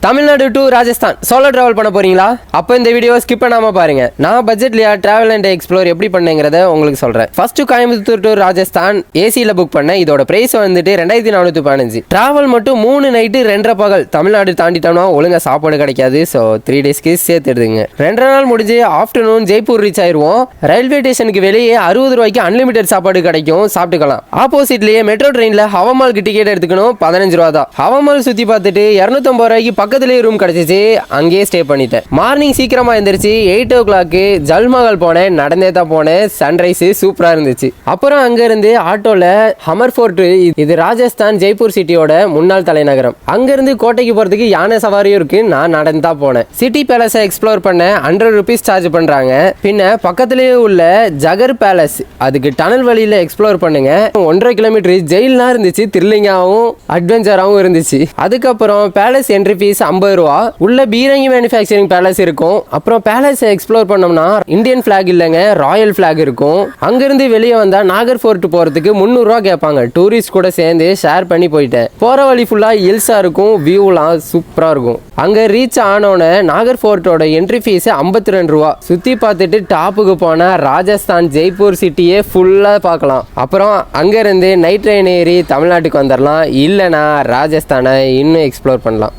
Tamil Nadu to Rajasthan solo travel பண்ண போறீங்களா? அப்போ இந்த வீடியோ ஸ்கிப் பண்ணாம பாருங்க. நான் பட்ஜெட்லயா டிராவல் அண்ட் எக்ஸ்ப்ளோர் எப்படி பண்ணேங்கிறத உங்களுக்கு சொல்றேன். ஃபர்ஸ்ட் கோயம்புத்தூர் டு ராஜஸ்தான் ஏசியில் புக் பண்ணேன். இதோட பிரைஸ் வந்துட்டு 2415. டிராவல் மட்டும் 3 நைட்டு 2.5 பகல். தமிழ்நாடு தாண்டிட்டோம்னா ஒழுங்கா சாப்பாடு கிடைக்காது. ஸோ 3 டேஸ்க்கு சேர்த்து எடுத்துங்க. 2 நாள் முடிஞ்சு ஆஃப்டர்நூன் ஜெய்ப்பூர் ரீச் ஆயிருவோம். ரயில்வே ஸ்டேஷனுக்கு வெளியே 60 ரூபாய்க்கு அன்லிமிடெட் சாப்பாடு கிடைக்கும், சாப்பிட்டுக்கலாம். ஆப்போசிட்லயே மெட்ரோ ட்ரெயின்ல ஹவாமாலுக்கு டிக்கெட் எடுத்துக்கணும், 15 ரூபா தான். ஹவாமால் சுத்தி பார்த்துட்டு 250 ரூபாய்க்கு பக்கத்துலேயே ரூம் கிடைச்சிச்சு, அங்கேயே ஸ்டே பண்ணிட்டேன். மார்னிங் சீக்கிரமா எந்திரிச்சு 8 o'clock ஜல்மஹால் போனேன். நடந்தே தான் போனேன். சன்ரைஸ் சூப்பரா இருந்துச்சு. அப்புறம் அங்க இருந்து ஆட்டோல ஹமர் ஃபோர்ட், இது ராஜஸ்தான் ஜெய்ப்பூர் சிட்டியோட முன்னாள் தலைநகரம். அங்க இருந்து கோட்டைக்கு போறதுக்கு யானை சவாரியும் இருக்கு. நான் நடந்து தான் போனேன். சிட்டி பேலஸை எக்ஸ்ப்ளோர் பண்ண 100 rupees சார்ஜ் பண்றாங்க. பின்ன பக்கத்திலேயே உள்ள ஜகர் பேலஸ், அதுக்கு டனல் வழியில எக்ஸ்ப்ளோர் பண்ணுங்க. 1.5 கிலோமீட்டர் ஜெயிலாம் இருந்துச்சு, த்ரில்லிங்காகவும் அட்வென்ச்சராகவும் இருந்துச்சு. அதுக்கப்புறம் பேலஸ் என்ட்ரி ஃபீஸ் 50 ரூபா. உள்ள பீரங்கி மேனுஃபேக்சரிங் பேலஸ் இருக்கும். அப்புறம் பேலஸ் எக்ஸ்ப்ளோர் பண்ணோம்னா இந்தியன் பிளாக் இல்லைங்க, ராயல் பிளாக் இருக்கும். அங்கிருந்து வெளியே வந்தா நாகர் ஃபோர்ட் போறதுக்கு 300 ரூபா கேட்பாங்க. டூரிஸ்ட் கூட சேர்ந்து ஷேர் பண்ணி போயிட்டேன். போற வழி ஃபுல்லா ஹில்ஸா இருக்கும், வியூலாம் சூப்பரா இருக்கும். அங்க ரீச் ஆனோன்னு நாகர் ஃபோர்ட்டோட என்ட்ரி ஃபீஸ் 52 ரூபா. சுத்தி பார்த்துட்டு டாப்புக்கு போனா ராஜஸ்தான் ஜெய்ப்பூர் சிட்டியே ஃபுல்லா பார்க்கலாம். அப்புறம் அங்க இருந்து நைட் ட்ரெயின் ஏறி தமிழ்நாட்டுக்கு வந்துடலாம். இல்லைனா ராஜஸ்தானை இன்னும் எக்ஸ்ப்ளோர் பண்ணலாம்.